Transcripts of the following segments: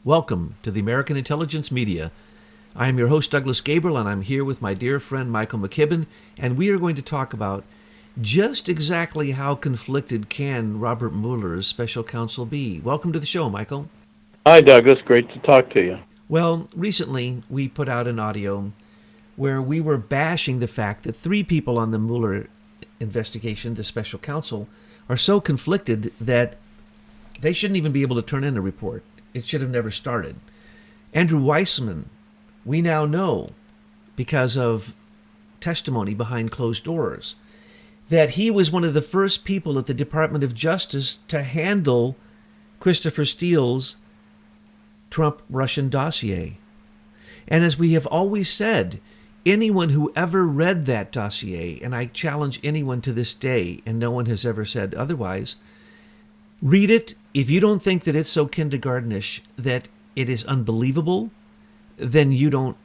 Welcome to the American Intelligence Media. I am your host, Douglas Gabriel, and I'm here with my dear friend, Michael McKibben, and we are going to talk about just exactly how conflicted can Robert Mueller's special counsel be. Welcome to the show, Michael. Hi, Douglas. Great to talk to you. Well, recently we put out an audio where we were bashing the fact that three people on the Mueller investigation, the special counsel, are so conflicted that they shouldn't even be able to turn in a report. It should have never started. Andrew Weissman, we now know, because of testimony behind closed doors, that he was one of the first people at the Department of Justice to handle Christopher Steele's Trump-Russian dossier. And as we have always said, anyone who ever read that dossier, and I challenge anyone to this day, and no one has ever said otherwise, read it. If you don't think that it's so kindergartenish that it is unbelievable, then you don't,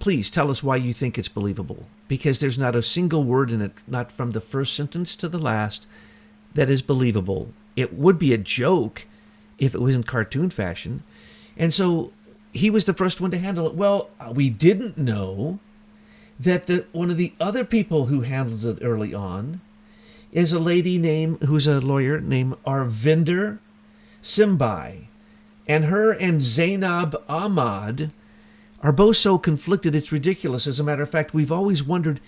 please tell us why you think it's believable. Because there's not a single word in it, not from the first sentence to the last, that is believable. It would be a joke if it was in cartoon fashion. And so he was the first one to handle it. Well, we didn't know that one of the other people who handled it early on is a lady who's a lawyer named Arvinder Sembei. And her and Zainab Ahmad are both so conflicted it's ridiculous. As a matter of fact, we've always wondered,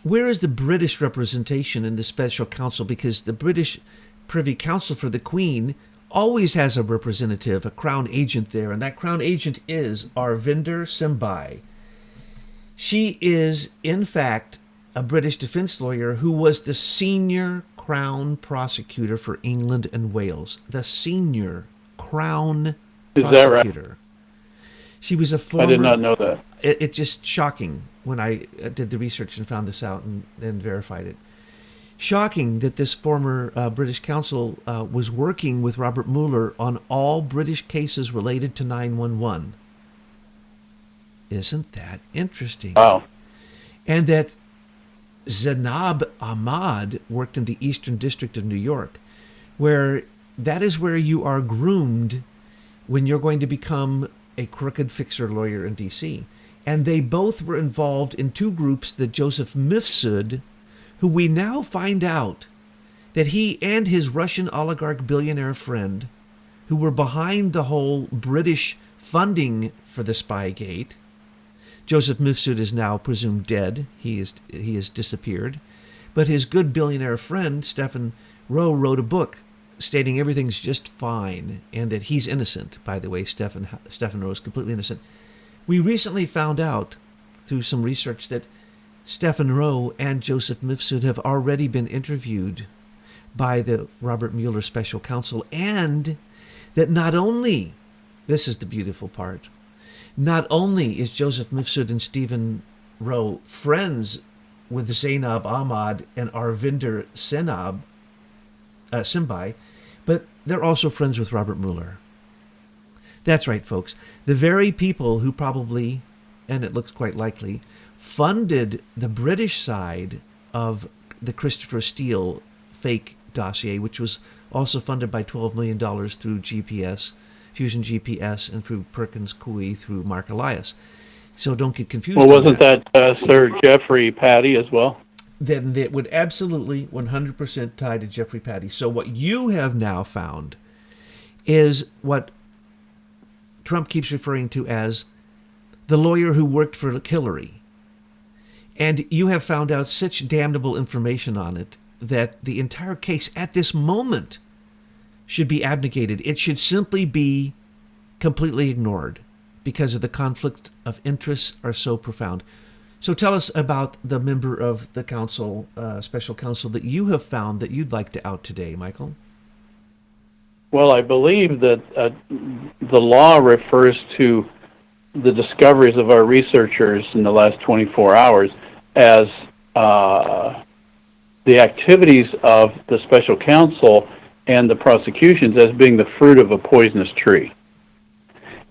where is the British representation in the special counsel? Because the British Privy Council for the Queen always has a representative, a crown agent there, and that crown agent is Arvinder Sembei. She is, in fact, a British defense lawyer who was the senior Crown prosecutor for England and Wales. The senior Crown prosecutor. Is that right? She was a former... I did not know that. It's just shocking when I did the research and found this out and then verified it. Shocking that this former British counsel was working with Robert Mueller on all British cases related to 9/11. Isn't that interesting? Wow. And that Zainab Ahmad worked in the Eastern District of New York, where that is where you are groomed when you're going to become a crooked fixer lawyer in D.C. And they both were involved in two groups that Joseph Mifsud, who we now find out that he and his Russian oligarch billionaire friend, who were behind the whole British funding for the Spygate. Joseph Mifsud is now presumed dead. He has disappeared. But his good billionaire friend, Stephen Rowe, wrote a book stating everything's just fine and that he's innocent. By the way, Stephen Rowe is completely innocent. We recently found out through some research that Stephen Rowe and Joseph Mifsud have already been interviewed by the Robert Mueller special counsel, and that not only, this is the beautiful part, not only is Joseph Mifsud and Stephen Rowe friends with Zainab Ahmad and Arvinder Sembei, but they're also friends with Robert Mueller. That's right, folks. The very people who probably, and it looks quite likely, funded the British side of the Christopher Steele fake dossier, which was also funded by $12 million through GPS, Fusion GPS, and through Perkins Coie through Mark Elias. So don't get confused. Well, wasn't that Sir Geoffrey Patty as well? Then it would absolutely 100% tie to Geoffrey Patty. So what you have now found is what Trump keeps referring to as the lawyer who worked for Hillary. And you have found out such damnable information on it that the entire case at this moment should be abnegated. It should simply be completely ignored because of the conflict of interests are so profound. So tell us about the member of the council, special counsel, that you have found that you'd like to out today, Michael. Well, I believe that the law refers to the discoveries of our researchers in the last 24 hours as the activities of the special counsel and the prosecutions as being the fruit of a poisonous tree.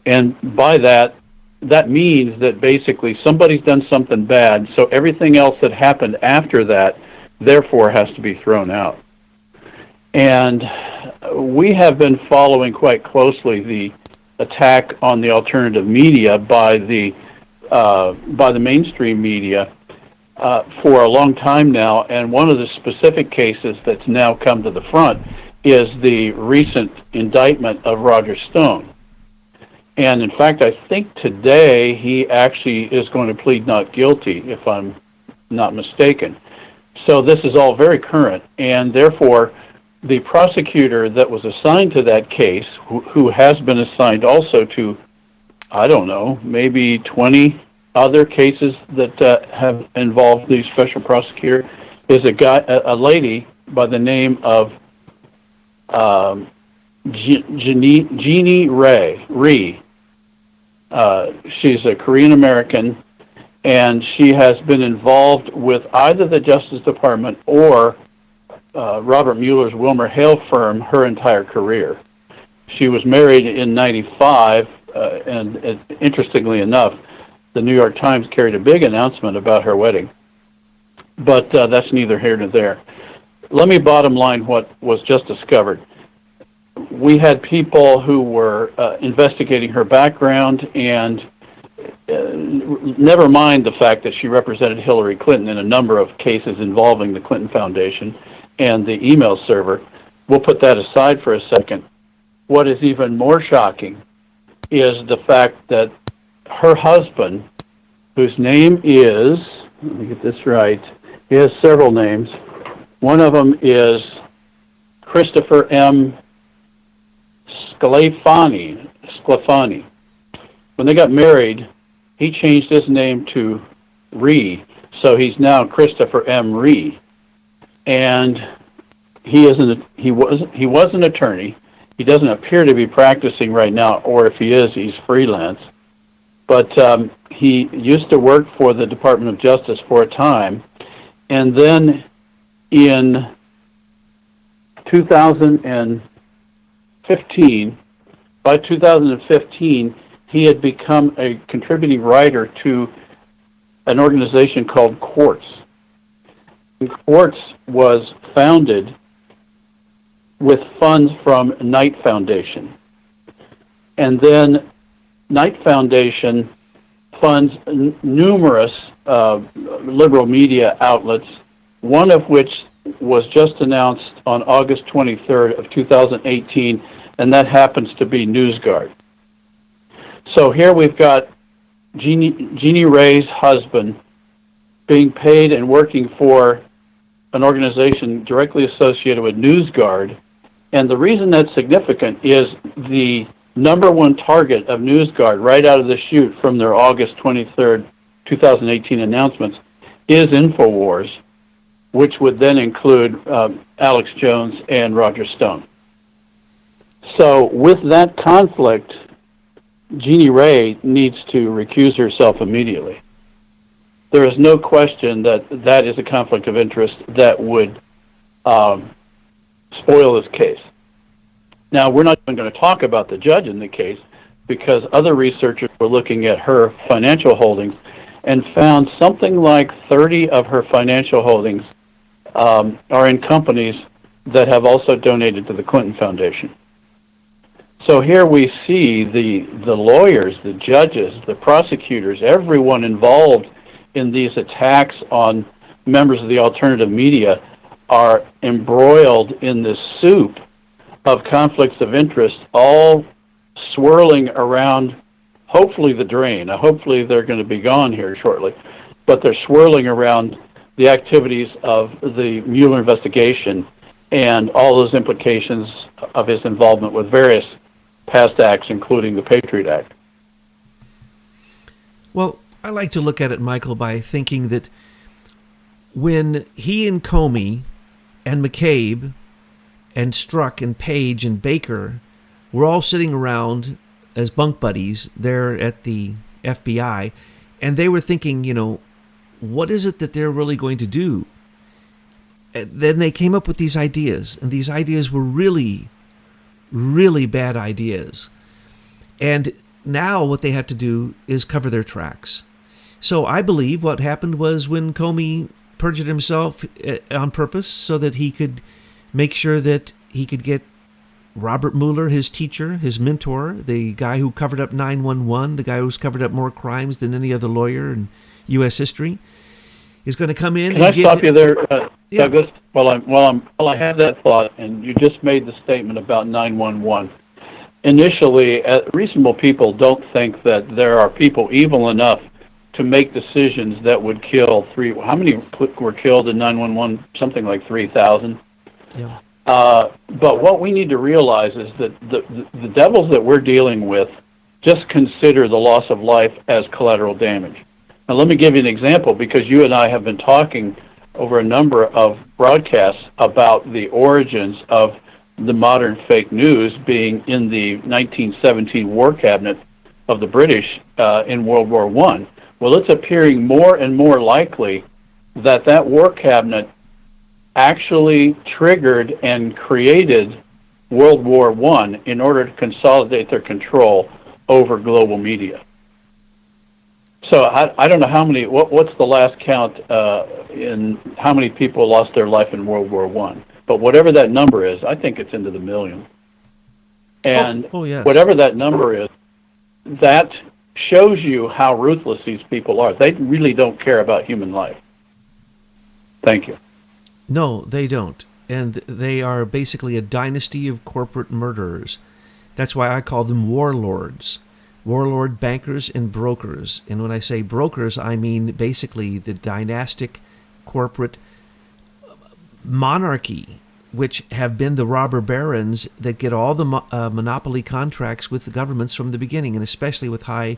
And by that means that basically somebody's done something bad, so everything else that happened after that, therefore, has to be thrown out. And we have been following quite closely the attack on the alternative media by the mainstream media for a long time now. And one of the specific cases that's now come to the front is the recent indictment of Roger Stone. And in fact, I think today he actually is going to plead not guilty, if I'm not mistaken. So this is all very current, and therefore the prosecutor that was assigned to that case, who has been assigned also to, I don't know, maybe 20 other cases that have involved the special prosecutor, is a lady by the name of Jeannie Rhee. She's a Korean American, and she has been involved with either the Justice Department or Robert Mueller's WilmerHale firm her entire career. She was married in '95, and interestingly enough, the New York Times carried a big announcement about her wedding. But that's neither here nor there. Let me bottom line what was just discovered. We had people who were investigating her background, and never mind the fact that she represented Hillary Clinton in a number of cases involving the Clinton Foundation and the email server. We'll put that aside for a second. What is even more shocking is the fact that her husband, whose name is, let me get this right, he has several names. One of them is Christopher M. Sclafani. When they got married, he changed his name to Rhee, so he's now Christopher M. Rhee. And he was an attorney. He doesn't appear to be practicing right now, or if he is, he's freelance. But he used to work for the Department of Justice for a time, and then in 2015, by 2015, he had become a contributing writer to an organization called Quartz. And Quartz was founded with funds from Knight Foundation. And then Knight Foundation funds numerous liberal media outlets, one of which was just announced on August 23rd of 2018, and that happens to be NewsGuard. So here we've got Jeannie Rhee's husband being paid and working for an organization directly associated with NewsGuard. And the reason that's significant is the number one target of NewsGuard right out of the chute from their August 23rd, 2018 announcements is InfoWars, which would then include Alex Jones and Roger Stone. So with that conflict, Jeannie Rhee needs to recuse herself immediately. There is no question that that is a conflict of interest that would spoil this case. Now, we're not even going to talk about the judge in the case because other researchers were looking at her financial holdings and found something like 30 of her financial holdings are in companies that have also donated to the Clinton Foundation. So here we see the lawyers, the judges, the prosecutors, everyone involved in these attacks on members of the alternative media are embroiled in this soup of conflicts of interest, all swirling around, hopefully the drain. Hopefully they're going to be gone here shortly, but they're swirling around the activities of the Mueller investigation and all those implications of his involvement with various past acts, including the Patriot Act. Well, I like to look at it, Michael, by thinking that when he and Comey and McCabe and Strzok and Page and Baker were all sitting around as bunk buddies there at the FBI, and they were thinking, what is it that they're really going to do? And then they came up with these ideas, and these ideas were really, really bad ideas. And now what they have to do is cover their tracks. So I believe what happened was when Comey perjured himself on purpose so that he could make sure that he could get Robert Mueller, his teacher, his mentor, the guy who covered up 9/11, the guy who's covered up more crimes than any other lawyer in U.S. history, is going to come in Can and I stop you there, Yeah. Douglas? While I have that thought, and you just made the statement about 911. Initially, reasonable people don't think that there are people evil enough to make decisions that would kill how many were killed in 911? Something like 3,000. Yeah. But what we need to realize is that the devils that we're dealing with just consider the loss of life as collateral damage. Now, let me give you an example, because you and I have been talking over a number of broadcasts about the origins of the modern fake news being in the 1917 War Cabinet of the British in World War I. Well, it's appearing more and more likely that that War Cabinet actually triggered and created World War I in order to consolidate their control over global media. So I don't know how many. What's the last count in how many people lost their life in World War I? But whatever that number is, I think it's into the million. And yes. whatever that number is, that shows you how ruthless these people are. They really don't care about human life. Thank you. No, they don't. And they are basically a dynasty of corporate murderers. That's why I call them warlords. Warlord bankers and brokers. And when I say brokers, I mean basically the dynastic corporate monarchy, which have been the robber barons that get all the monopoly contracts with the governments from the beginning, and especially with high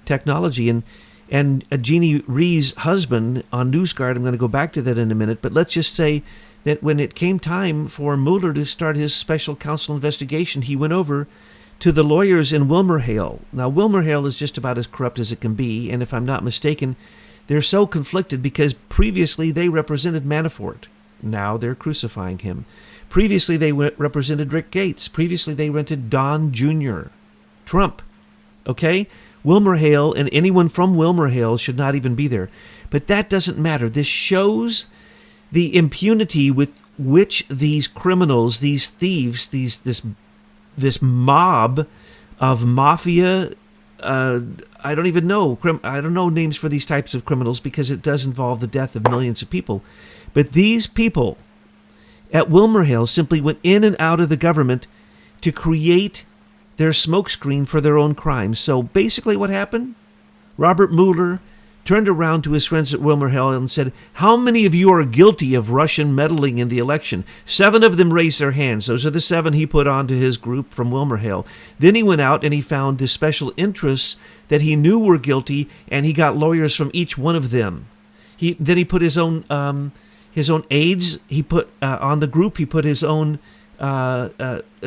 technology. And Jeannie Rhee's husband on NewsGuard, I'm going to go back to that in a minute, but let's just say that when it came time for Mueller to start his special counsel investigation, he went over to the lawyers in WilmerHale. Now, WilmerHale is just about as corrupt as it can be, and if I'm not mistaken, they're so conflicted because previously they represented Manafort. Now they're crucifying him. Previously they represented Rick Gates. Previously they rented Don Jr. Trump. Okay? WilmerHale and anyone from WilmerHale should not even be there. But that doesn't matter. This shows the impunity with which these criminals, these thieves, this mob of mafia, I don't even know. I don't know names for these types of criminals because it does involve the death of millions of people. But these people at WilmerHale simply went in and out of the government to create their smokescreen for their own crimes. So basically what happened? Robert Mueller turned around to his friends at WilmerHale and said, how many of you are guilty of Russian meddling in the election? 7 of them raised their hands. Those are the 7 he put onto his group from WilmerHale. Then he went out and he found the special interests that he knew were guilty, and he got lawyers from each one of them. Then he put his own aides. He put on the group. He put his own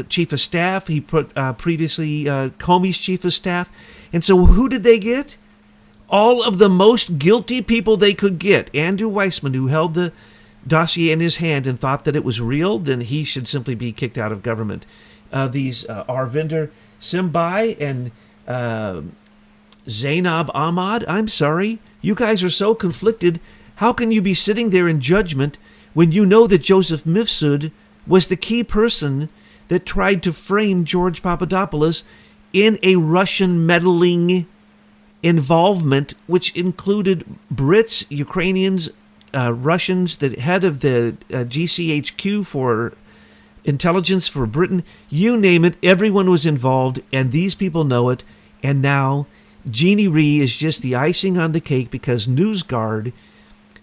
chief of staff. He put previously Comey's chief of staff. And so who did they get? All of the most guilty people they could get. Andrew Weissman, who held the dossier in his hand and thought that it was real, then he should simply be kicked out of government. These Arvinder Sembei and Zainab Ahmad, I'm sorry, you guys are so conflicted. How can you be sitting there in judgment when you know that Joseph Mifsud was the key person that tried to frame George Papadopoulos in a Russian meddling involvement, which included Brits, Ukrainians, Russians, the head of the GCHQ for intelligence for Britain, you name it, everyone was involved, and these people know it. And now Jeannie Rhee is just the icing on the cake because NewsGuard,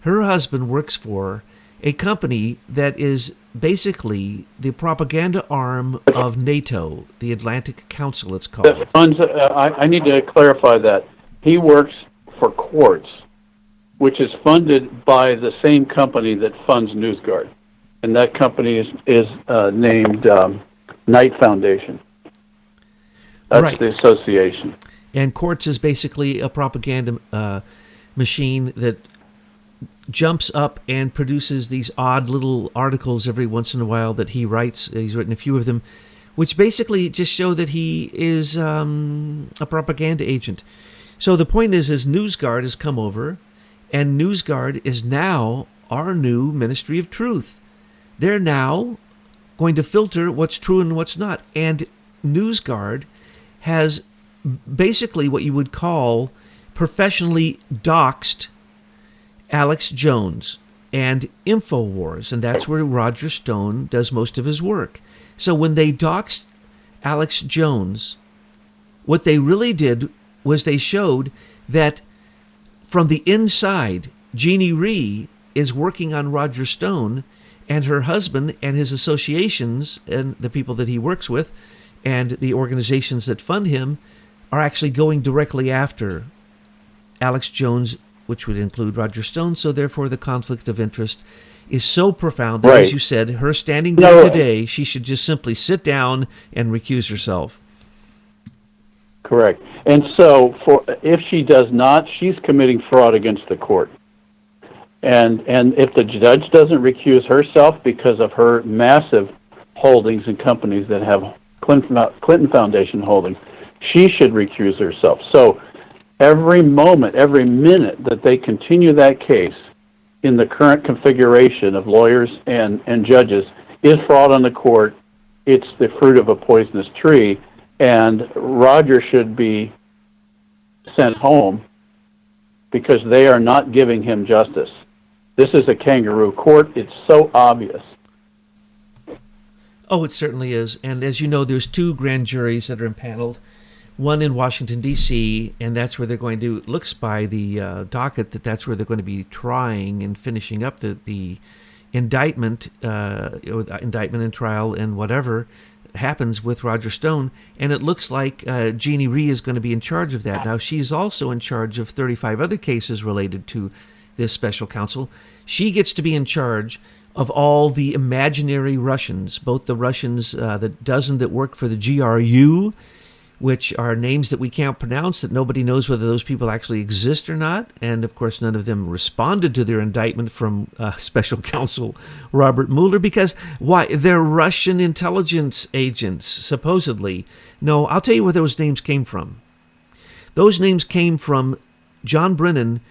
her husband, works for a company that is basically the propaganda arm of NATO, the Atlantic Council, it's called. That funds, I need to clarify that. He works for Quartz, which is funded by the same company that funds NewsGuard. And that company is named Knight Foundation. That's right. The association. And Quartz is basically a propaganda machine that jumps up and produces these odd little articles every once in a while that he writes. He's written a few of them, which basically just show that he is a propaganda agent. So the point is NewsGuard has come over, and NewsGuard is now our new Ministry of Truth. They're now going to filter what's true and what's not. And NewsGuard has basically what you would call professionally doxed Alex Jones and InfoWars, and that's where Roger Stone does most of his work. So when they doxed Alex Jones, what they really did was they showed that from the inside, Jeannie Rhee is working on Roger Stone, and her husband and his associations and the people that he works with and the organizations that fund him are actually going directly after Alex Jones, which would include Roger Stone. So therefore the conflict of interest is so profound that, Right. as you said, her standing there today, she should just simply sit down and recuse herself. Correct. And so if she does not, she's committing fraud against the court. And if the judge doesn't recuse herself because of her massive holdings in companies that have Clinton Foundation holdings, she should recuse herself. So every moment, every minute that they continue that case in the current configuration of lawyers and judges is fraud on the court. It's the fruit of a poisonous tree, and Roger should be sent home because they are not giving him justice. This is a kangaroo court. It's so obvious. Oh, it certainly is. And as you know, there's 2 grand juries that are impaneled. One in Washington, D.C., and that's where they're going to, it looks by the docket that's where they're going to be trying and finishing up the indictment, indictment and trial and whatever happens with Roger Stone. And it looks like Jeannie Rhee is going to be in charge of that. Now, she's also in charge of 35 other cases related to this special counsel. She gets to be in charge of all the imaginary Russians, both the Russians, the dozen that work for the GRU, which are names that we can't pronounce, that nobody knows whether those people actually exist or not. And, of course, none of them responded to their indictment from special counsel Robert Mueller because, why? They're Russian intelligence agents, supposedly. No, I'll tell you where those names came from. Those names came from John Brennan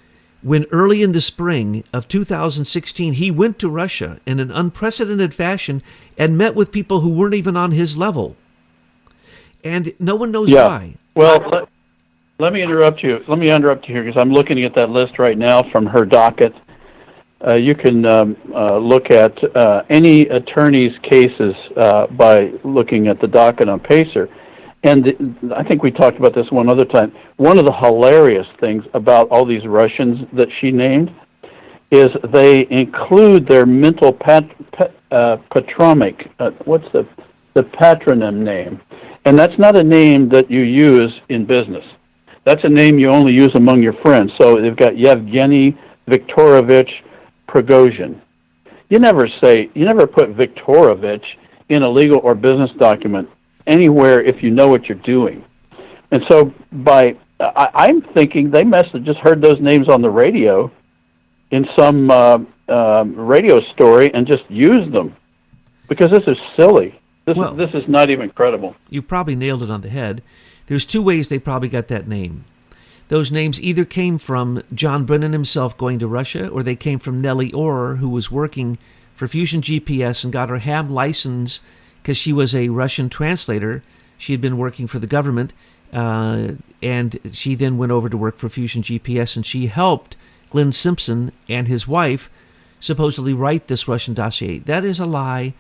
when early in the spring of 2016, he went to Russia in an unprecedented fashion and met with people who weren't even on his level. And no one knows why. Well, let me interrupt you. Let me interrupt you here because I'm looking at that list right now from her docket. You can look at any attorney's cases by looking at the docket on Pacer. And I think we talked about this one other time. One of the hilarious things about all these Russians that she named is they include their mental patronymic. What's the patronym name? And that's not a name that you use in business. That's a name you only use among your friends. So they've got Yevgeny Viktorovich Prigozhin. You never put Viktorovich in a legal or business document anywhere if you know what you're doing. And so I'm thinking they must have just heard those names on the radio in some radio story and just used them because this is silly. This is not even credible. You probably nailed it on the head. There's 2 ways they probably got that name. Those names either came from John Brennan himself going to Russia, or they came from Nellie Orr, who was working for Fusion GPS and got her ham license because she was a Russian translator. She had been working for the government, and she then went over to work for Fusion GPS, and she helped Glenn Simpson and his wife supposedly write this Russian dossier. That is a lie.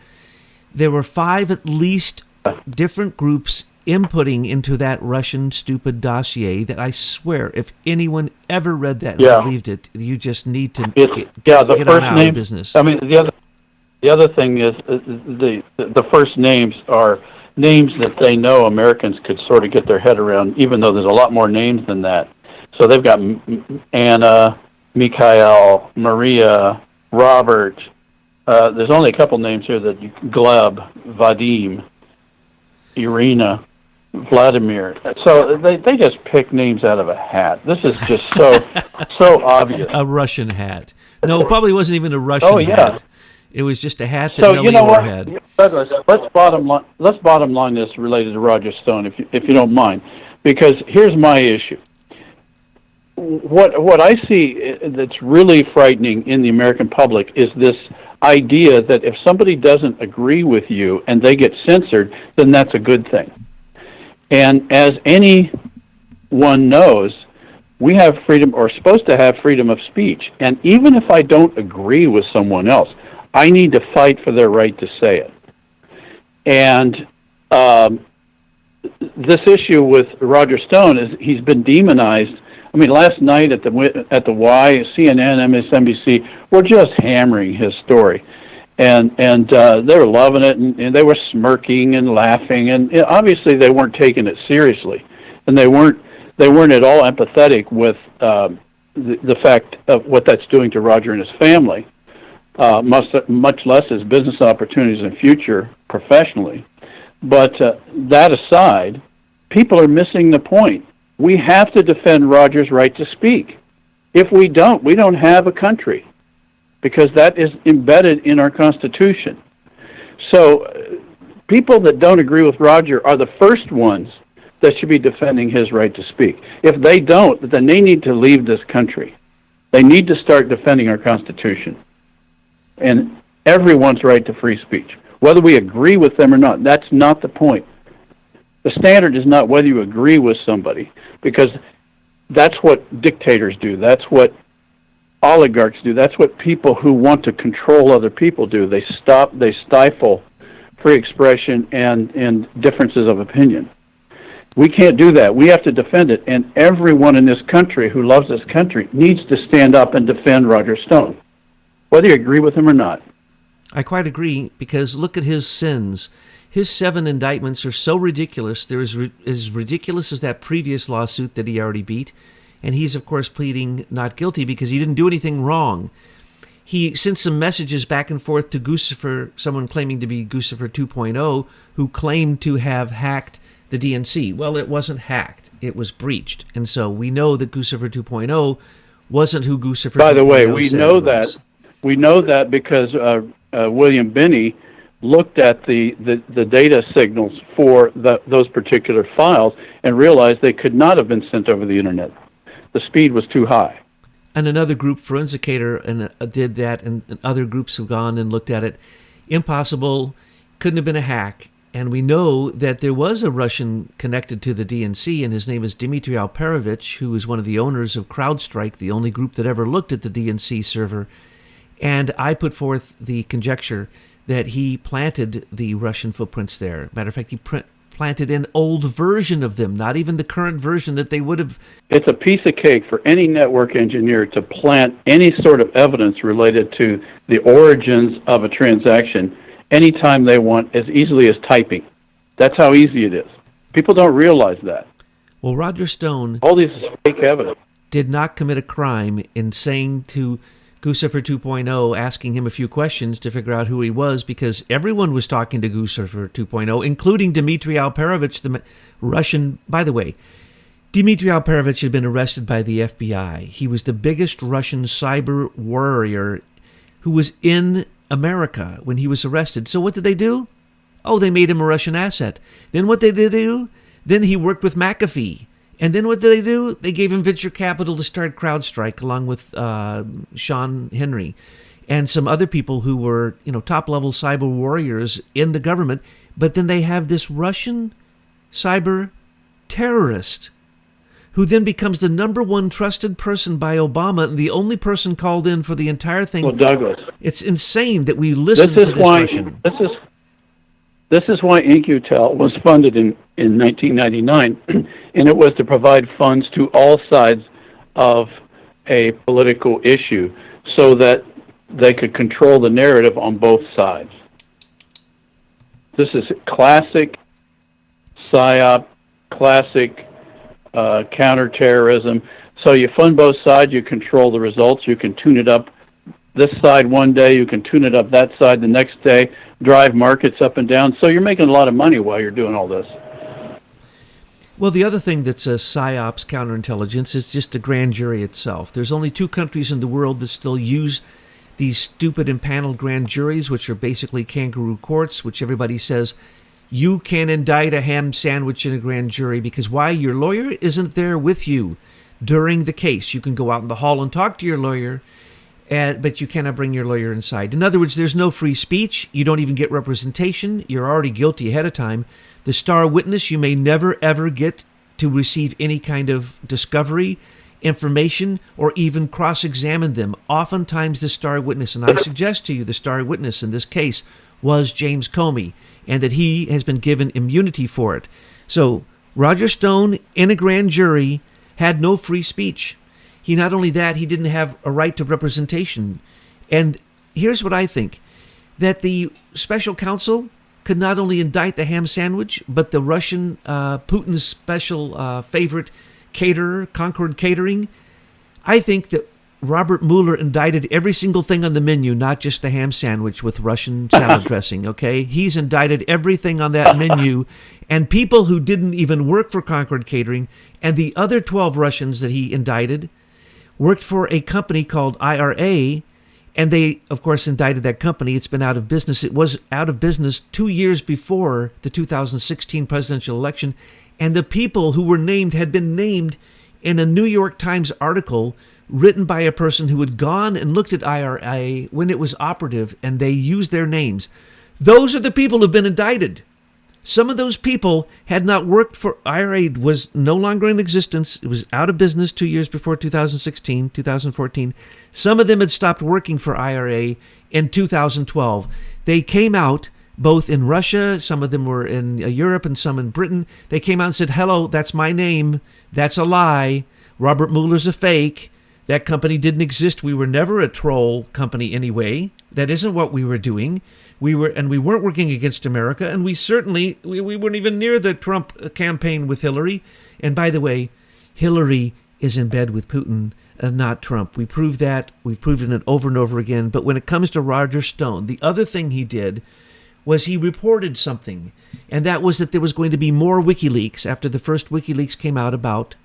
There were 5 at least different groups inputting into that Russian stupid dossier that I swear, if anyone ever read that and believed it, you just need to get on out of business. I mean, the other thing is the first names are names that they know Americans could sort of get their head around, even though there's a lot more names than that. So they've got Anna, Mikhail, Maria, Robert. There's only a couple names here Gleb, Vadim, Irina, Vladimir. So they just pick names out of a hat. This is just so obvious. A Russian hat. No, it probably wasn't even a Russian hat. It was just a hat that Nellie Orr had. Let's bottom line this related to Roger Stone, if you don't mind, because here's my issue. What I see that's really frightening in the American public is this idea that if somebody doesn't agree with you and they get censored, then that's a good thing. And as anyone knows, we have freedom, or supposed to have freedom of speech. And even if I don't agree with someone else, I need to fight for their right to say it. And this issue with Roger Stone is he's been demonized. I mean, last night at the Y, CNN, MSNBC were just hammering his story, and they were loving it, and they were smirking and laughing, and obviously they weren't taking it seriously, and they weren't at all empathetic with the fact of what that's doing to Roger and his family, much less his business opportunities in future professionally. But that aside, people are missing the point. We have to defend Roger's right to speak. If we don't have a country, because that is embedded in our Constitution. So people that don't agree with Roger are the first ones that should be defending his right to speak. If they don't, then they need to leave this country. They need to start defending our Constitution and everyone's right to free speech, whether we agree with them or not. That's not the point. The standard is not whether you agree with somebody, because that's what dictators do. That's what oligarchs do. That's what people who want to control other people do. They stifle free expression and differences of opinion. We can't do that. We have to defend it, and everyone in this country who loves this country needs to stand up and defend Roger Stone, whether you agree with him or not. I quite agree, because look at his sins. His 7 indictments are so ridiculous. They're as ridiculous as that previous lawsuit that he already beat. And he's, of course, pleading not guilty because he didn't do anything wrong. He sent some messages back and forth to Guccifer, someone claiming to be Guccifer 2.0, who claimed to have hacked the DNC. Well, it wasn't hacked. It was breached. And so we know that Guccifer 2.0 wasn't who Guccifer 2.0 By the way, we said know it was. that. We know that because William Binney looked at the data signals for those particular files and realized they could not have been sent over the internet. The speed was too high. And another group, Forensicator, did that, and other groups have gone and looked at it. Impossible. Couldn't have been a hack. And we know that there was a Russian connected to the DNC, and his name is Dmitry Alperovich, who is one of the owners of CrowdStrike, the only group that ever looked at the DNC server. And I put forth the conjecture that he planted the Russian footprints there. Matter of fact, he planted an old version of them, not even the current version that they would have. It's a piece of cake for any network engineer to plant any sort of evidence related to the origins of a transaction anytime they want, as easily as typing. That's how easy it is. People don't realize that. Well, Roger Stone All this is fake evidence. did not commit a crime in saying to Guccifer 2.0, asking him a few questions to figure out who he was, because everyone was talking to Guccifer 2.0, including Dmitry Alperovich, the Russian. By the way, Dmitry Alperovich had been arrested by the FBI. He was the biggest Russian cyber warrior who was in America when he was arrested. So what did they do? Oh, they made him a Russian asset. Then what did they do? Then he worked with McAfee. And then what did they do? They gave him venture capital to start CrowdStrike, along with Sean Henry and some other people who were, top-level cyber warriors in the government. But then they have this Russian cyber terrorist who then becomes the number one trusted person by Obama and the only person called in for the entire thing. Well, Douglas, It's insane that we listen to this Russian. This is why InQtel was funded in 1999, and it was to provide funds to all sides of a political issue so that they could control the narrative on both sides. This is classic PSYOP, classic counterterrorism. So you fund both sides, you control the results, you can tune it up this side one day, you can tune it up that side the next day, drive markets up and down. So you're making a lot of money while you're doing all this. Well, the other thing that's a PSYOPs counterintelligence is just the grand jury itself. There's only 2 countries in the world that still use these stupid impaneled grand juries, which are basically kangaroo courts, which everybody says you can indict a ham sandwich in a grand jury because why? Your lawyer isn't there with you during the case. You can go out in the hall and talk to your lawyer, but you cannot bring your lawyer inside. In other words, there's no free speech. You don't even get representation. You're already guilty ahead of time. The star witness, you may never, ever get to receive any kind of discovery, information, or even cross-examine them. Oftentimes the star witness, and I suggest to you the star witness in this case was James Comey, and that he has been given immunity for it. So Roger Stone in a grand jury had no free speech. He not only that, he didn't have a right to representation. And here's what I think, that the special counsel could not only indict the ham sandwich, but the Russian, Putin's special favorite caterer, Concord Catering. I think that Robert Mueller indicted every single thing on the menu, not just the ham sandwich with Russian salad dressing, okay? He's indicted everything on that menu, and people who didn't even work for Concord Catering, and the other 12 Russians that he indicted worked for a company called IRA, and they, of course, indicted that company. It's been out of business. It was out of business 2 years before the 2016 presidential election, and the people who were named had been named in a New York Times article written by a person who had gone and looked at IRA when it was operative, and they used their names. Those are the people who've been indicted. Some of those people had not worked for IRA, was no longer in existence. It was out of business 2 years before 2016, 2014. Some of them had stopped working for IRA in 2012. They came out both in Russia, some of them were in Europe and some in Britain. They came out and said, hello, that's my name. That's a lie. Robert Mueller's a fake. That company didn't exist. We were never a troll company anyway. That isn't what we were doing. We weren't working against America, and we weren't even near the Trump campaign with Hillary. And by the way, Hillary is in bed with Putin, not Trump. We proved that. We've proven it over and over again. But when it comes to Roger Stone, the other thing he did was he reported something, and that was that there was going to be more WikiLeaks after the first WikiLeaks came out about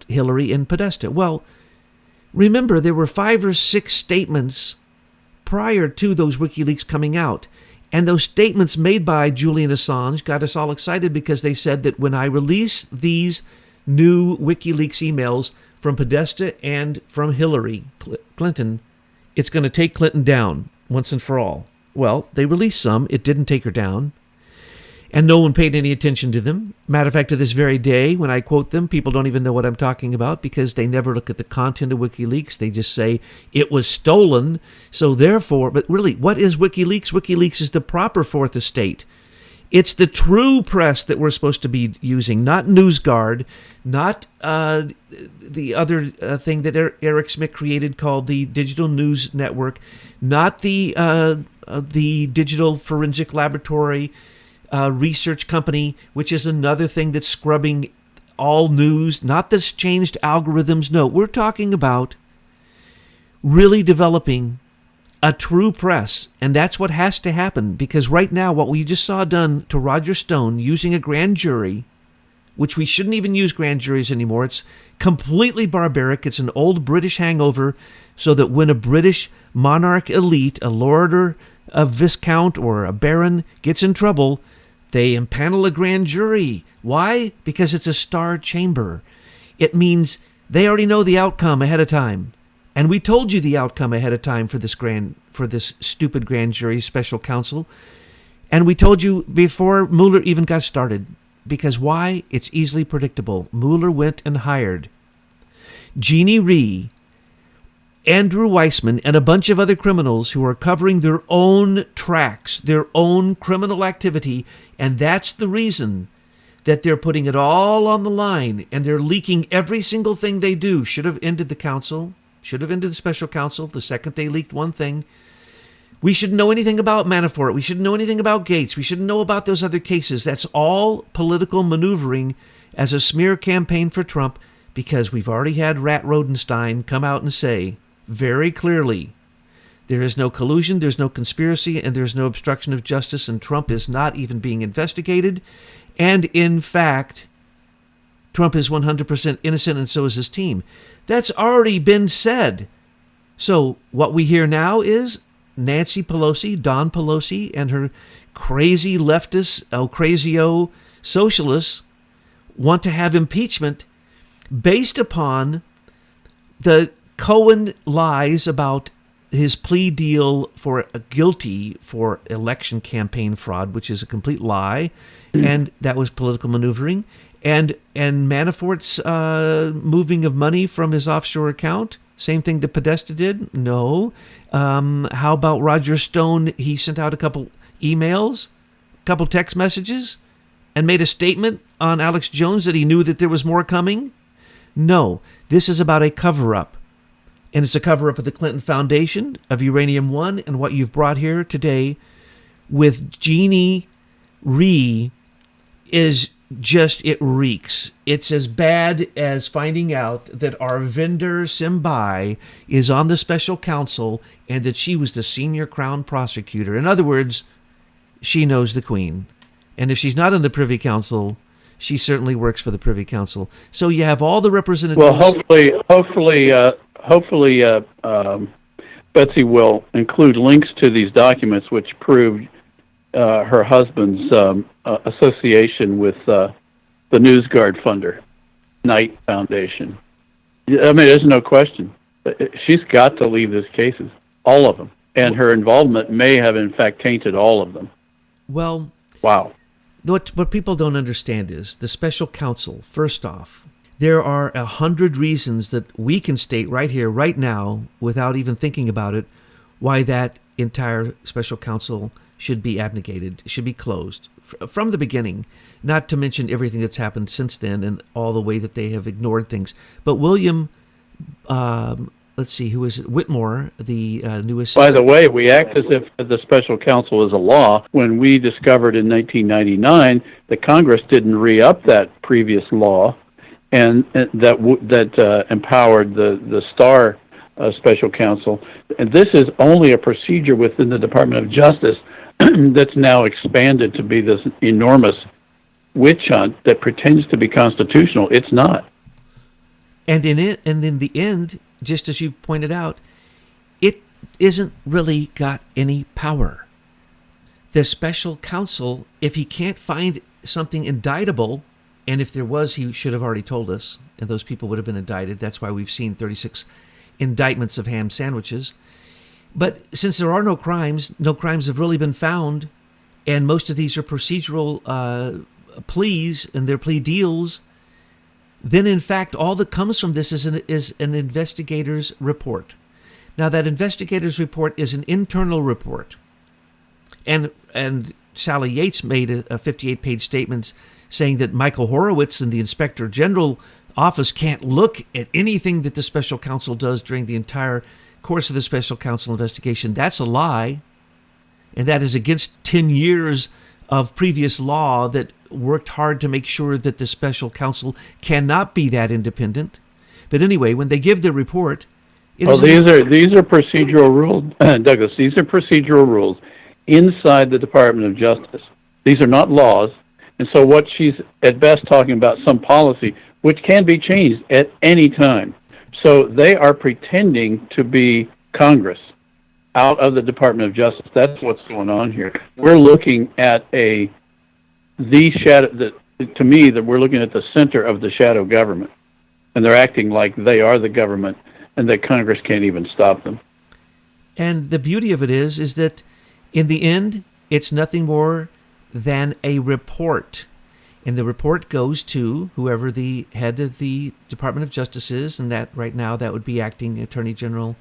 Hillary and Podesta. Well, remember, there were 5 or 6 statements prior to those WikiLeaks coming out. And those statements made by Julian Assange got us all excited because they said that when I release these new WikiLeaks emails from Podesta and from Hillary Clinton, it's going to take Clinton down once and for all. Well, they released some. It didn't take her down. And no one paid any attention to them. Matter of fact, to this very day, when I quote them, people don't even know what I'm talking about because they never look at the content of WikiLeaks. They just say it was stolen. So therefore, but really, what is WikiLeaks? WikiLeaks is the proper fourth estate. It's the true press that we're supposed to be using, not NewsGuard, not the other thing that Eric Schmidt created called the Digital News Network, not the Digital Forensic Laboratory research company, which is another thing that's scrubbing all news, not this changed algorithms. No, we're talking about really developing a true press, and that's what has to happen, because right now what we just saw done to Roger Stone using a grand jury, which we shouldn't even use grand juries anymore, it's completely barbaric. It's an old British hangover, so that when a British monarch elite, a lord or a viscount or a baron gets in trouble, they impanel a grand jury. Why? Because it's a star chamber. It means they already know the outcome ahead of time. And we told you the outcome ahead of time for this stupid grand jury special counsel. And we told you before Mueller even got started. Because why? It's easily predictable. Mueller went and hired Jeannie Rhee, Andrew Weissman, and a bunch of other criminals who are covering their own tracks, their own criminal activity. And that's the reason that they're putting it all on the line, and they're leaking every single thing they do. Should have ended the council, should have ended the special counsel the second they leaked one thing. We shouldn't know anything about Manafort. We shouldn't know anything about Gates. We shouldn't know about those other cases. That's all political maneuvering as a smear campaign for Trump, because we've already had Rat Rodenstein come out and say very clearly there is no collusion, there's no conspiracy, and there's no obstruction of justice, and Trump is not even being investigated. And in fact, Trump is 100% innocent, and so is his team. That's already been said. So what we hear now is Nancy Pelosi, Don Pelosi, and her crazy leftist, crazio socialists want to have impeachment based upon the Cohen lies about his plea deal for guilty for election campaign fraud, which is a complete lie, and that was political maneuvering. And Manafort's moving of money from his offshore account, same thing that Podesta did? No. How about Roger Stone? He sent out a couple emails, a couple text messages, and made a statement on Alex Jones that he knew that there was more coming? No. This is about a cover-up. And it's a cover-up of the Clinton Foundation, of Uranium One, and what you've brought here today with Jeannie Rhee is just, it reeks. It's as bad as finding out that Arvinder Sembei is on the special counsel and that she was the senior Crown prosecutor. In other words, she knows the Queen. And if she's not in the Privy Council, she certainly works for the Privy Council. So you have all the representatives. Well, hopefully, Betsy will include links to these documents which proved her husband's association with the NewsGuard funder, Knight Foundation. I mean, there's no question. She's got to leave these cases, all of them. And her involvement may have, in fact, tainted all of them. Well, wow. What people don't understand is the special counsel, first off, there are 100 reasons that we can state right here, right now, without even thinking about it, why that entire special counsel should be abnegated, should be closed from the beginning, not to mention everything that's happened since then and all the way that they have ignored things. But William, let's see, who is it? Whitmore, the new assistant. By the way, we act as if the special counsel is a law when we discovered in 1999 that Congress didn't re-up that previous law and that empowered the Starr special counsel. And this is only a procedure within the Department of Justice that's now expanded to be this enormous witch hunt that pretends to be constitutional. It's not. And in the end, just as you pointed out, it isn't really got any power. The special counsel, if he can't find something indictable, and if there was, he should have already told us, and those people would have been indicted. That's why we've seen 36 indictments of ham sandwiches. But since there are no crimes have really been found, and most of these are procedural pleas and their plea deals, then in fact all that comes from this is an investigator's report. Now that investigator's report is an internal report, and Sally Yates made a 58-page statement saying that Michael Horowitz and the Inspector General office can't look at anything that the special counsel does during the entire course of the special counsel investigation. That's a lie, and that is against 10 years of previous law that worked hard to make sure that the special counsel cannot be that independent. But anyway, when they give their report, these are procedural rules, Douglas. These are procedural rules inside the Department of Justice. These are not laws, and so what she's at best talking about some policy which can be changed at any time. So they are pretending to be Congress out of the Department of Justice. That's what's going on here. We're looking at to me, that we're looking at the center of the shadow government, and they're acting like they are the government and that Congress can't even stop them. And the beauty of it is that in the end, it's nothing more than a report. And the report goes to whoever the head of the Department of Justice is, and that right now that would be Acting Attorney General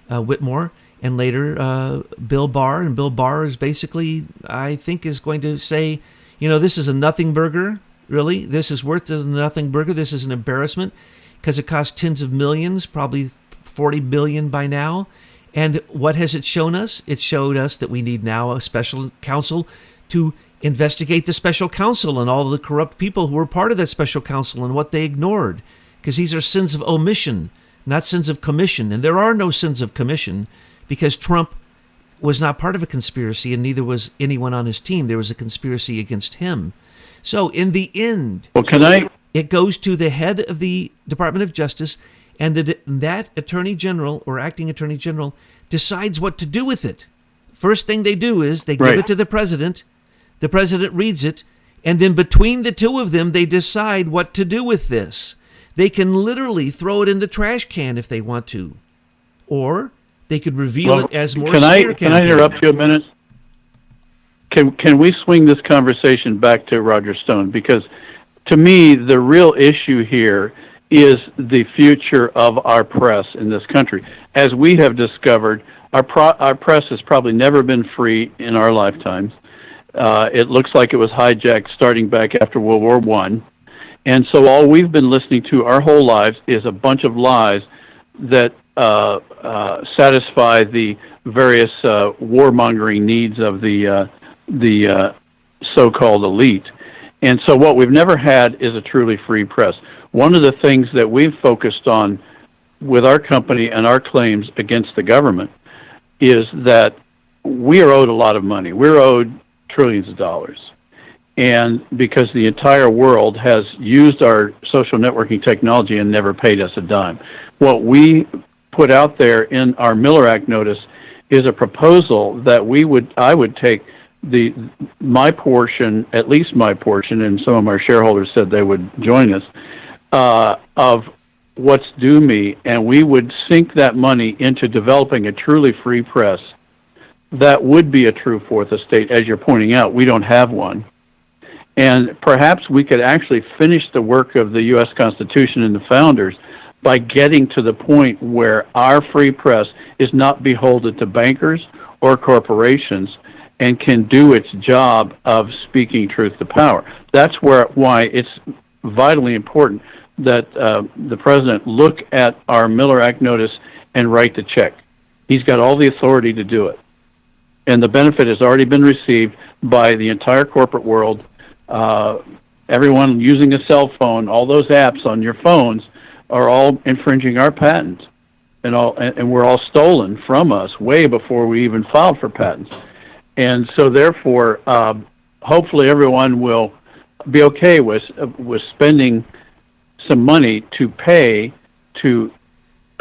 Whitmore, and later Bill Barr. And Bill Barr is basically, I think, is going to say, this is a nothing burger, really. This is worth a nothing burger. This is an embarrassment because it costs tens of millions, probably 40 billion by now. And what has it shown us? It showed us that we need now a special counsel to investigate the special counsel and all the corrupt people who were part of that special counsel and what they ignored. Because these are sins of omission, not sins of commission. And there are no sins of commission because Trump was not part of a conspiracy and neither was anyone on his team. There was a conspiracy against him. So in the end, it goes to the head of the Department of Justice, and that Attorney General or Acting Attorney General decides what to do with it. First thing they do is they give it to the President. The President reads it, and then between the two of them, they decide what to do with this. They can literally throw it in the trash can if they want to. or they could reveal it as more can smear can I interrupt you a minute? Can we swing this conversation back to Roger Stone? Because to me, the real issue here is the future of our press in this country. As we have discovered, our press has probably never been free in our lifetimes. It looks like it was hijacked starting back after World War I. And so all we've been listening to our whole lives is a bunch of lies that satisfy the various warmongering needs of the so-called elite. And so what we've never had is a truly free press. One of the things that we've focused on with our company and our claims against the government is that we are owed a lot of money. We're owed trillions of dollars. And because the entire world has used our social networking technology and never paid us a dime. What we put out there in our Mueller Act notice is a proposal that I would take my portion, at least my portion, and some of our shareholders said they would join us, of what's due me, and we would sink that money into developing a truly free press that would be a true fourth estate. As you're pointing out, we don't have one. And perhaps we could actually finish the work of the U.S. Constitution and the founders by getting to the point where our free press is not beholden to bankers or corporations and can do its job of speaking truth to power. That's why it's vitally important that the president look at our Miller Act notice and write the check. He's got all the authority to do it. And the benefit has already been received by the entire corporate world. Everyone using a cell phone, all those apps on your phones are all infringing our patents, and we're all stolen from us way before we even filed for patents. And so therefore, hopefully everyone will be okay with spending some money to pay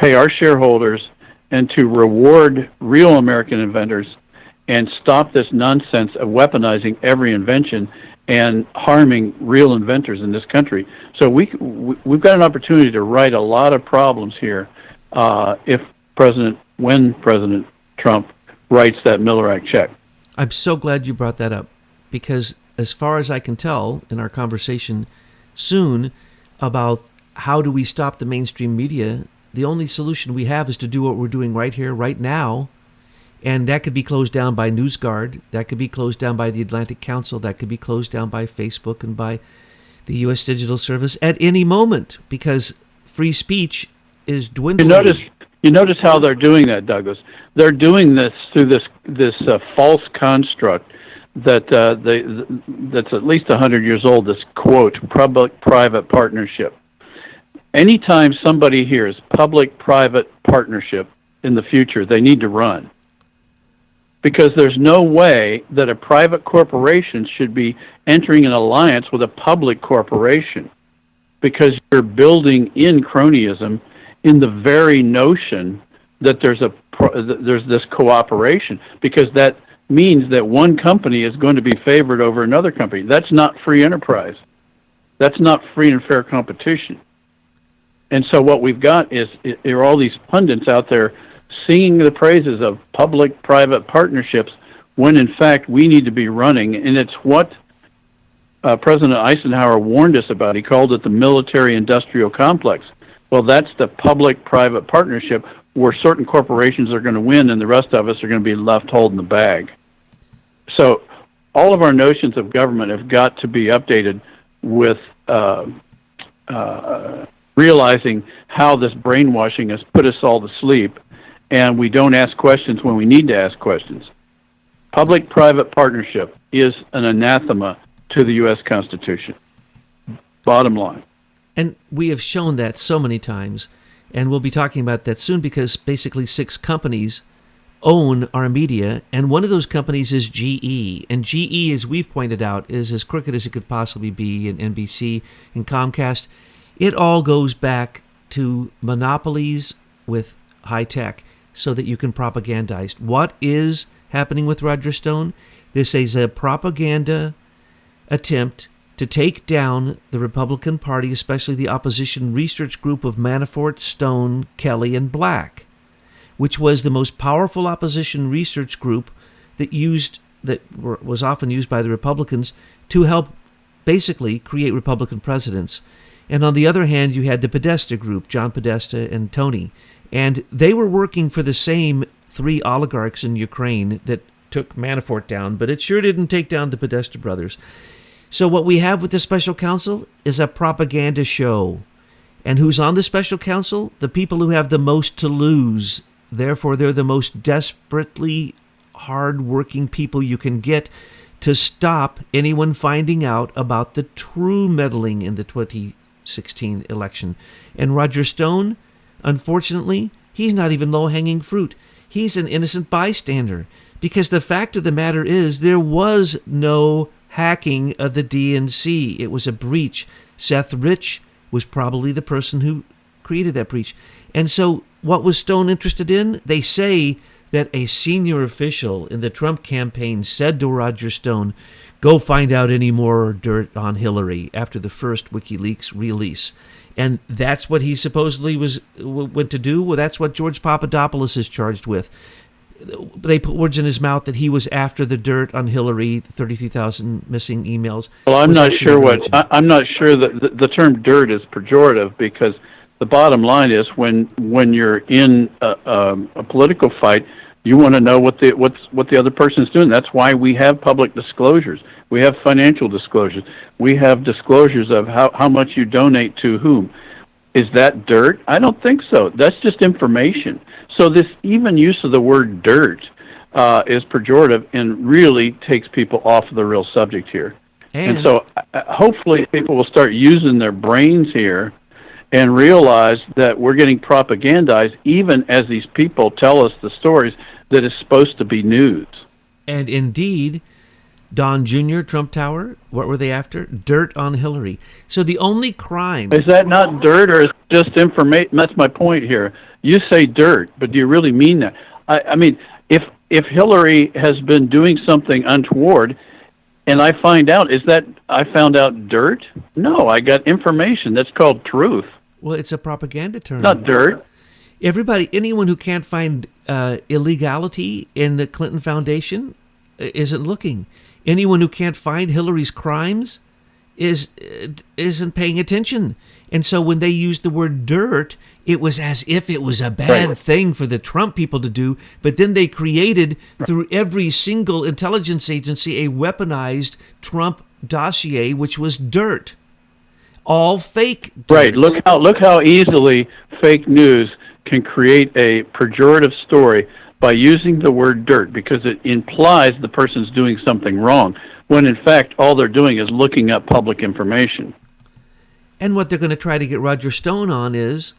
our shareholders and to reward real American inventors and stop this nonsense of weaponizing every invention and harming real inventors in this country. So we've got an opportunity to right a lot of problems here when President Trump writes that Miller Act check. I'm so glad you brought that up, because as far as I can tell in our conversation soon about how do we stop the mainstream media, the only solution we have is to do what we're doing right here, right now. And that could be closed down by NewsGuard. That could be closed down by the Atlantic Council. That could be closed down by Facebook and by the U.S. Digital Service at any moment, because free speech is dwindling. You notice how they're doing that, Douglas. They're doing this through this false construct that's at least 100 years old. This quote, public-private partnership. Anytime somebody hears public-private partnership in the future, they need to run. Because there's no way that a private corporation should be entering an alliance with a public corporation, because you're building in cronyism in the very notion that there's this cooperation, because that means that one company is going to be favored over another company. That's not free enterprise. That's not free and fair competition. And so what we've got is there are all these pundits out there singing the praises of public-private partnerships when, in fact, we need to be running. And it's what President Eisenhower warned us about. He called it the military-industrial complex. Well, that's the public-private partnership where certain corporations are going to win and the rest of us are going to be left holding the bag. So all of our notions of government have got to be updated with realizing how this brainwashing has put us all to sleep, and we don't ask questions when we need to ask questions. Public-private partnership is an anathema to the U.S. Constitution. Bottom line. And we have shown that so many times, and we'll be talking about that soon, because basically 6 companies own our media, and one of those companies is GE. And GE, as we've pointed out, is as crooked as it could possibly be, in NBC and Comcast. It all goes back to monopolies with high tech so that you can propagandize. What is happening with Roger Stone? This is a propaganda attempt to take down the Republican Party, especially the opposition research group of Manafort, Stone, Kelly, and Black. which was the most powerful opposition research group was often used by the Republicans to help basically create Republican presidents. And on the other hand, you had the Podesta group, John Podesta and Tony, and they were working for the same three oligarchs in Ukraine that took Manafort down, but it sure didn't take down the Podesta brothers. So what we have with the special counsel is a propaganda show. And who's on the special counsel? The people who have the most to lose. Therefore, they're the most desperately hard-working people you can get to stop anyone finding out about the true meddling in the 2016 election. And Roger Stone, unfortunately, he's not even low-hanging fruit. He's an innocent bystander. Because the fact of the matter is, there was no hacking of the DNC. It was a breach. Seth Rich was probably the person who created that breach. And so what was Stone interested in? They say that a senior official in the Trump campaign said to Roger Stone, go find out any more dirt on Hillary after the first WikiLeaks release. And that's what he supposedly went to do. Well, that's what George Papadopoulos is charged with. They put words in his mouth that he was after the dirt on Hillary, the 33,000 missing emails. Well, I'm not sure that the term dirt is pejorative, because the bottom line is when you're in a political fight, you want to know what the other person is doing. That's why we have public disclosures. We have financial disclosures. We have disclosures of how much you donate to whom. Is that dirt? I don't think so. That's just information. So this even use of the word dirt is pejorative and really takes people off of the real subject here. And so hopefully people will start using their brains here and realize that we're getting propagandized even as these people tell us the stories that is supposed to be news. And indeed, Don Jr., Trump Tower, what were they after? Dirt on Hillary. So the only crime... Is that not dirt, or is it just information? That's my point here. You say dirt, but do you really mean that? I mean, if Hillary has been doing something untoward, and I find out, is that I found out dirt? No, I got information. That's called truth. Well, it's a propaganda term. Not dirt. Anyone who can't find illegality in the Clinton Foundation isn't looking. Anyone who can't find Hillary's crimes isn't paying attention. And so when they used the word dirt, it was as if it was a bad thing for the Trump people to do. But then they created, through every single intelligence agency, a weaponized Trump dossier, which was dirt. All fake dirt. Right. Look how easily fake news can create a pejorative story by using the word dirt, because it implies the person's doing something wrong, when in fact all they're doing is looking up public information. And what they're going to try to get Roger Stone on is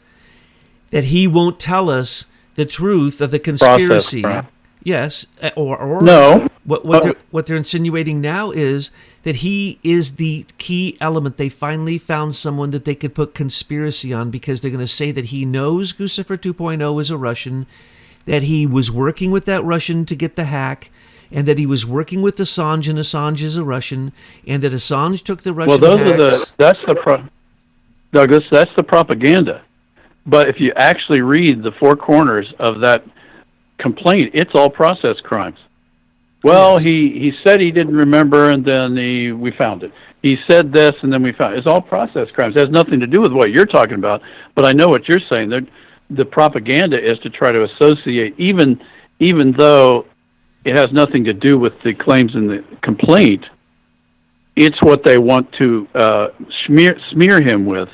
that he won't tell us the truth of the conspiracy. Process, yes, or no. What they're insinuating now is that he is the key element. They finally found someone that they could put conspiracy on, because they're going to say that he knows Guccifer 2.0 is a Russian, that he was working with that Russian to get the hack, and that he was working with Assange, and Assange is a Russian, and that Assange took the Russian hacks. Douglas, that's the propaganda. But if you actually read the four corners of that complaint, it's all process crimes. Well, yes. He said he didn't remember, and then we found it. He said this, and then we found it. It's all process crimes. It has nothing to do with what you're talking about, but I know what you're saying. The propaganda is to try to associate, even though it has nothing to do with the claims in the complaint, it's what they want to smear him with,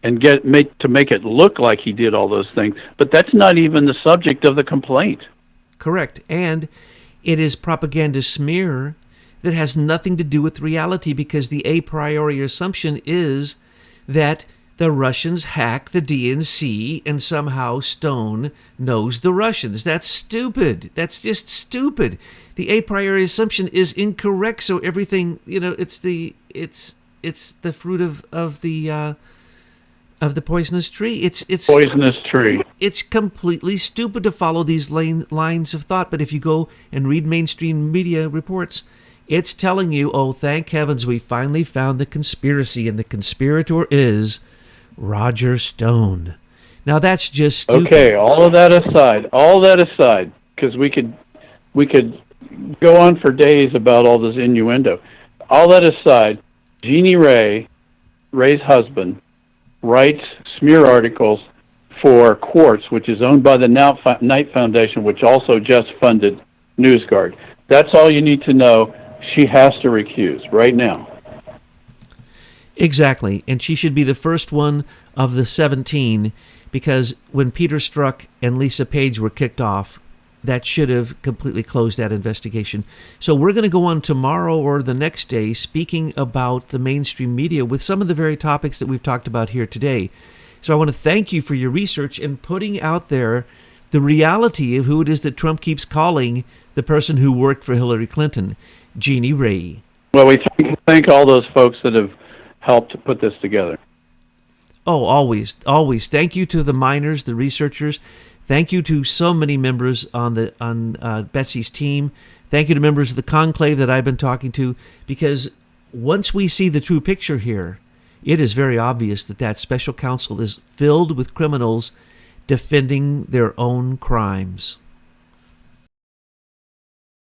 and make it look like he did all those things. But that's not even the subject of the complaint. Correct. And it is propaganda smear that has nothing to do with reality, because the a priori assumption is that the Russians hack the DNC and somehow Stone knows the Russians. That's stupid. That's just stupid. The a priori assumption is incorrect. So everything, it's the fruit of the poisonous tree. It's poisonous tree. It's completely stupid to follow these lines of thought. But if you go and read mainstream media reports, it's telling you, oh, thank heavens, we finally found the conspiracy, and the conspirator is Roger Stone. Now that's just stupid. Okay, all that aside, because we could go on for days about all this innuendo. All that aside, Jeannie Rhee, Ray's husband, writes smear articles for Quartz, which is owned by the Knight Foundation, which also just funded NewsGuard. That's all you need to know. She has to recuse right now. Exactly, and she should be the first one of the 17, because when Peter Strzok and Lisa Page were kicked off, that should have completely closed that investigation. So we're going to go on tomorrow or the next day speaking about the mainstream media with some of the very topics that we've talked about here today. So I want to thank you for your research and putting out there the reality of who it is that Trump keeps calling the person who worked for Hillary Clinton, Jeannie Rhee. Well, we thank all those folks that have helped to put this together. Oh, always, always. Thank you to the miners, the researchers. Thank you to so many members on Betsy's team. Thank you to members of the conclave that I've been talking to, because once we see the true picture here, it is very obvious that that special counsel is filled with criminals defending their own crimes.